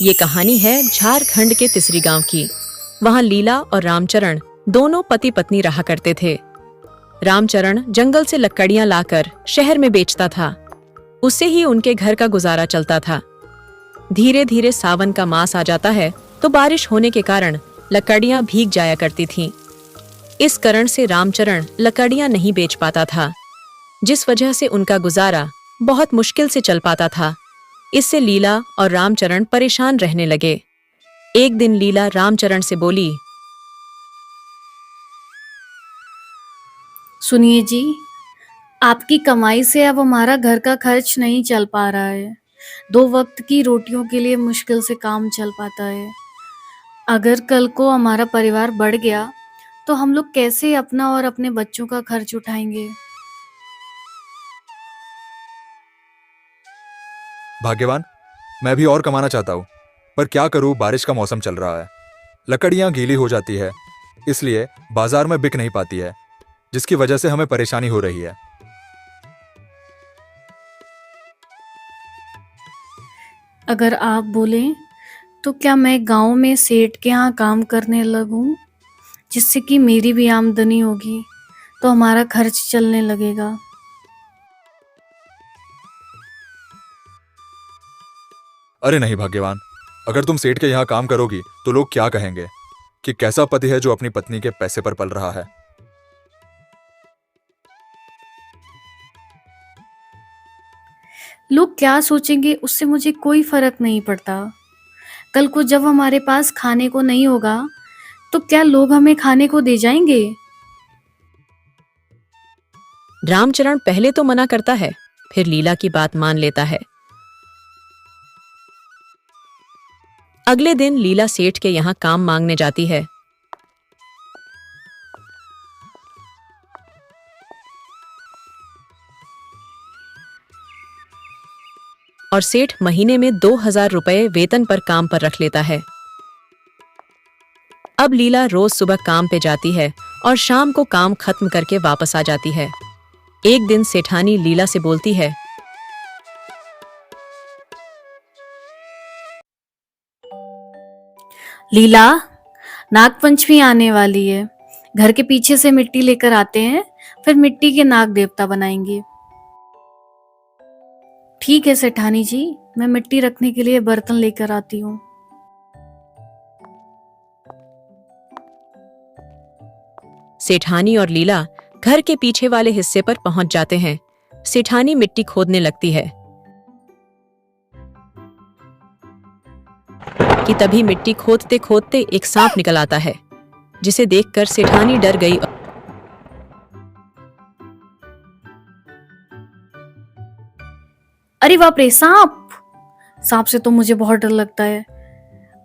ये कहानी है झारखंड के तिसरी गांव की। वहाँ लीला और रामचरण दोनों पति पत्नी रहा करते थे। रामचरण जंगल से लकड़ियां लाकर शहर में बेचता था। उससे ही उनके घर का गुजारा चलता था। धीरे धीरे सावन का मास आ जाता है तो बारिश होने के कारण लकड़ियां भीग जाया करती थीं। इस कारण से रामचरण लकड़ियां नहीं बेच पाता था, जिस वजह से उनका गुजारा बहुत मुश्किल से चल पाता था। इससे लीला और रामचरण परेशान रहने लगे। एक दिन लीला रामचरण से बोली, सुनिए जी, आपकी कमाई से अब हमारा घर का खर्च नहीं चल पा रहा है। 2 वक्त की रोटियों के लिए मुश्किल से काम चल पाता है। अगर कल को हमारा परिवार बढ़ गया तो हम लोग कैसे अपना और अपने बच्चों का खर्च उठाएंगे? भाग्यवान, मैं भी और कमाना चाहता हूँ, पर क्या करूँ, बारिश का मौसम चल रहा है। लकड़ियाँ गीली हो जाती है, इसलिए बाजार में बिक नहीं पाती है, जिसकी वजह से हमें परेशानी हो रही है। अगर आप बोलें तो क्या मैं गांव में सेठ के यहाँ काम करने लगूं, जिससे कि मेरी भी आमदनी होगी तो हमारा खर्च चलने लगेगा। अरे नहीं भाग्यवान, अगर तुम सेठ के यहाँ काम करोगी तो लोग क्या कहेंगे कि कैसा पति है जो अपनी पत्नी के पैसे पर पल रहा है। लोग क्या सोचेंगे उससे मुझे कोई फर्क नहीं पड़ता। कल को जब हमारे पास खाने को नहीं होगा तो क्या लोग हमें खाने को दे जाएंगे? रामचरण पहले तो मना करता है, फिर लीला की बात मान लेता है। अगले दिन लीला सेठ के यहाँ काम मांगने जाती है। और सेठ महीने में 2000 रुपए वेतन पर काम पर रख लेता है। अब लीला रोज सुबह काम पे जाती है और शाम को काम खत्म करके वापस आ जाती है। एक दिन सेठानी लीला से बोलती है, लीला, नागपंचमी आने वाली है। घर के पीछे से मिट्टी लेकर आते हैं, फिर मिट्टी के नाग देवता बनाएंगे। ठीक है सेठानी जी, मैं मिट्टी रखने के लिए बर्तन लेकर आती हूँ। सेठानी और लीला घर के पीछे वाले हिस्से पर पहुंच जाते हैं। सेठानी मिट्टी खोदने लगती है कि तभी मिट्टी खोदते खोदते एक सांप निकल आता है, जिसे देखकर सेठानी डर गई। अरे बाप रे, सांप! सांप से तो मुझे बहुत डर लगता है।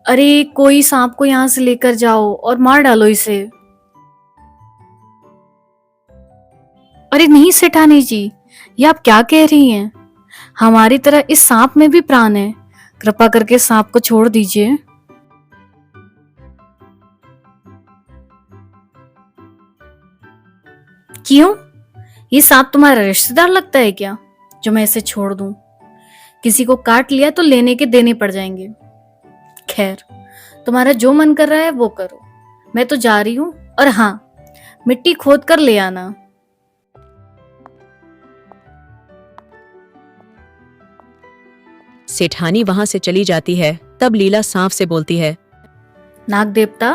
अरे कोई सांप को यहाँ से लेकर जाओ और मार डालो इसे। अरे नहीं सेठानी जी, ये आप क्या कह रही हैं? हमारी तरह इस सांप में भी प्राण है। कृपा करके सांप को छोड़ दीजिए। क्यों? ये सांप तुम्हारा रिश्तेदार लगता है क्या, जो मैं इसे छोड़ दूं? किसी को काट लिया तो लेने के देने पड़ जाएंगे। खैर, तुम्हारा जो मन कर रहा है वो करो। मैं तो जा रही हूँ। और हाँ, मिट्टी खोद कर ले आना। सेठानी वहां से चली जाती है। तब लीला सांप से बोलती है, नाग देवता,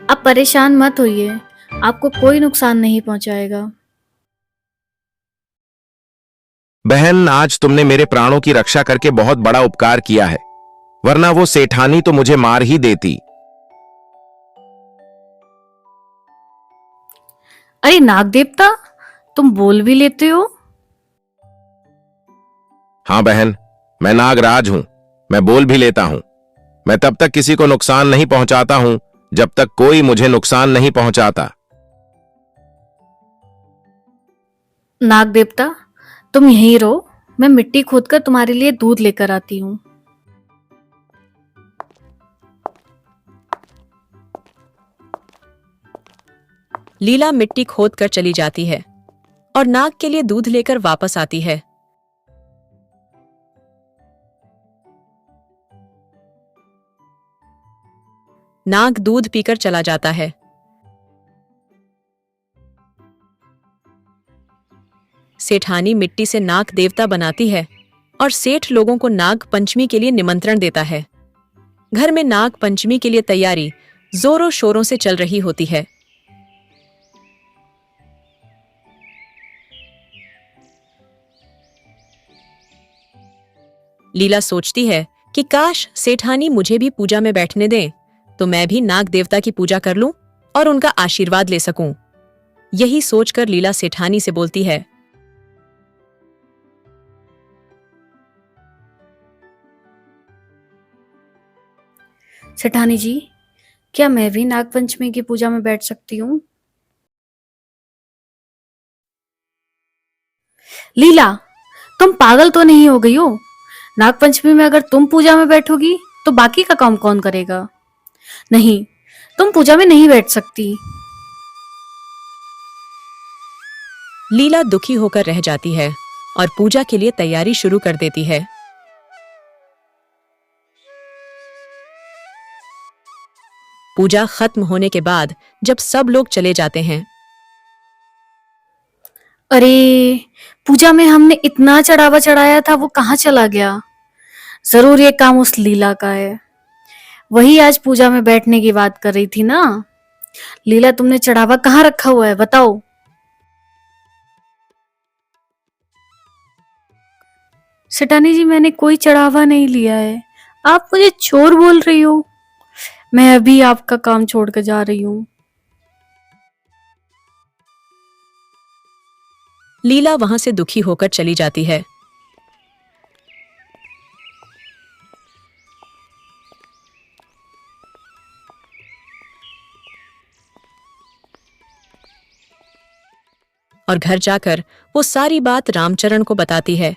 आप परेशान मत होइए, आपको कोई नुकसान नहीं पहुंचाएगा। बहन, आज तुमने मेरे प्राणों की रक्षा करके बहुत बड़ा उपकार किया है, वरना वो सेठानी तो मुझे मार ही देती। अरे नाग देवता, तुम बोल भी लेते हो? हाँ बहन, मैं नागराज हूं, मैं बोल भी लेता हूं। मैं तब तक किसी को नुकसान नहीं पहुंचाता हूं जब तक कोई मुझे नुकसान नहीं पहुंचाता। नाग देवता, तुम यहीं रहो, मैं मिट्टी खोदकर तुम्हारे लिए दूध लेकर आती हूँ। लीला मिट्टी खोद कर चली जाती है और नाग के लिए दूध लेकर वापस आती है। नाग दूध पीकर चला जाता है। सेठानी मिट्टी से नाग देवता बनाती है और सेठ लोगों को नाग पंचमी के लिए निमंत्रण देता है। घर में नाग पंचमी के लिए तैयारी जोरों शोरों से चल रही होती है। लीला सोचती है कि काश सेठानी मुझे भी पूजा में बैठने दें तो मैं भी नाग देवता की पूजा कर लूं और उनका आशीर्वाद ले सकूं। यही सोचकर लीला सेठानी से बोलती है, सेठानी जी, क्या मैं भी नागपंचमी की पूजा में बैठ सकती हूँ? लीला, तुम पागल तो नहीं हो गई हो? नागपंचमी में अगर तुम पूजा में बैठोगी तो बाकी का काम कौन करेगा? नहीं, तुम पूजा में नहीं बैठ सकती। लीला दुखी होकर रह जाती है और पूजा के लिए तैयारी शुरू कर देती है। पूजा खत्म होने के बाद जब सब लोग चले जाते हैं, अरे, पूजा में हमने इतना चढ़ावा चढ़ाया था, वो कहाँ चला गया? जरूर ये काम उस लीला का है। वही आज पूजा में बैठने की बात कर रही थी ना। लीला, तुमने चढ़ावा कहाँ रखा हुआ है, बताओ। सेठानी जी, मैंने कोई चढ़ावा नहीं लिया है। आप मुझे चोर बोल रही हो। मैं अभी आपका काम छोड़कर जा रही हूँ। लीला वहां से दुखी होकर चली जाती है। और घर जाकर वो सारी बात रामचरण को बताती है।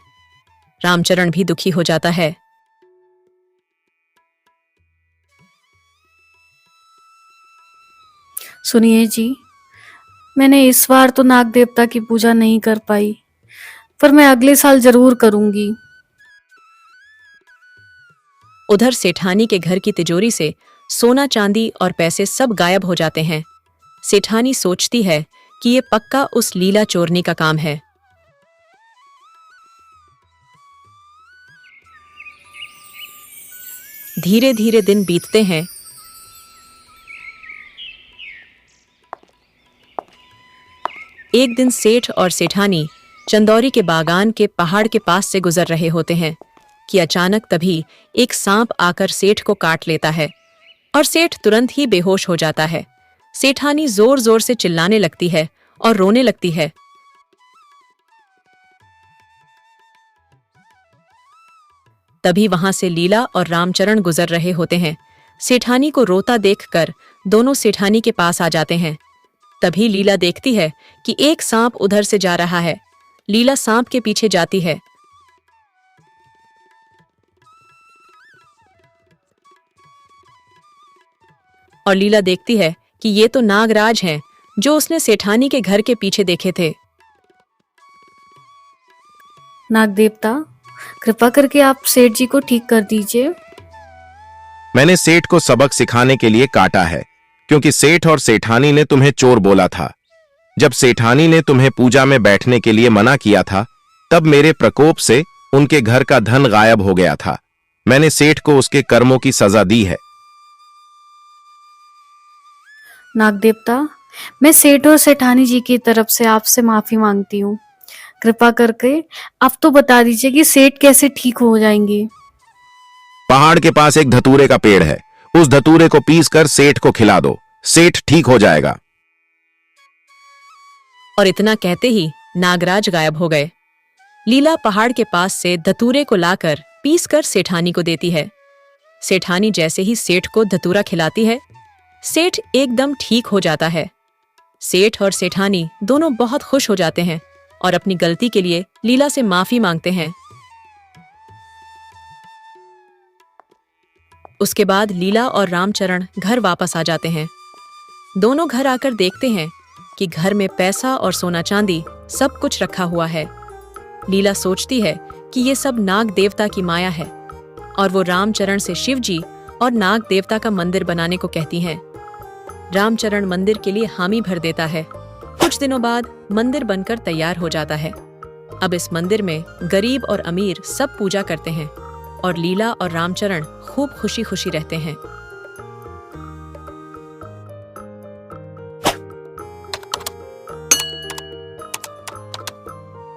रामचरण भी दुखी हो जाता है। सुनिए जी, मैंने इस बार तो नाग देवता की पूजा नहीं कर पाई, पर मैं अगले साल जरूर करूंगी। उधर सेठानी के घर की तिजोरी से सोना चांदी और पैसे सब गायब हो जाते हैं। सेठानी सोचती है कि ये पक्का उस लीला चोरनी का काम है। धीरे धीरे दिन बीतते हैं। एक दिन सेठ और सेठानी चंदौरी के बागान के पहाड़ के पास से गुजर रहे होते हैं कि अचानक तभी एक सांप आकर सेठ को काट लेता है और सेठ तुरंत ही बेहोश हो जाता है। सेठानी जोर जोर से चिल्लाने लगती है और रोने लगती है। तभी वहां से लीला और रामचरण गुजर रहे होते हैं। सेठानी को रोता देखकर दोनों सेठानी के पास आ जाते हैं। तभी लीला देखती है कि एक सांप उधर से जा रहा है। लीला सांप के पीछे जाती है। और लीला देखती है कि ये तो नागराज हैं जो उसने सेठानी के घर के पीछे देखे थे। नाग देवता, कृपा करके आप सेठ जी को ठीक कर दीजिए। मैंने सेठ को सबक सिखाने के लिए काटा है, क्योंकि सेठ और सेठानी ने तुम्हें चोर बोला था। जब सेठानी ने तुम्हें पूजा में बैठने के लिए मना किया था, तब मेरे प्रकोप से उनके घर का धन गायब हो गया था। मैंने सेठ को उसके कर्मों की सजा दी है। नाग देवता, मैं सेठ और सेठानी जी की तरफ से आपसे माफी मांगती हूँ। कृपा करके आप तो बता दीजिए कि सेठ कैसे ठीक हो जाएंगे। पहाड़ के पास एक धतूरे का पेड़ है, उस धतूरे को पीस कर सेठ को खिला दो, सेठ ठीक हो जाएगा। और इतना कहते ही नागराज गायब हो गए। लीला पहाड़ के पास से धतूरे को लाकर पीस कर सेठानी को देती है। सेठानी जैसे ही सेठ को धतूरा खिलाती है, सेठ एकदम ठीक हो जाता है। सेठ और सेठानी दोनों बहुत खुश हो जाते हैं और अपनी गलती के लिए लीला से माफी मांगते हैं। उसके बाद लीला और रामचरण घर वापस आ जाते हैं। दोनों घर आकर देखते हैं कि घर में पैसा और सोना चांदी सब कुछ रखा हुआ है। लीला सोचती है कि ये सब नाग देवता की माया है और वो रामचरण से शिवजी और नाग देवता का मंदिर बनाने को कहती हैं। रामचरण मंदिर के लिए हामी भर देता है। कुछ दिनों बाद मंदिर बनकर तैयार हो जाता है। अब इस मंदिर में गरीब और अमीर सब पूजा करते हैं और लीला और रामचरण खूब खुशी खुशी रहते हैं।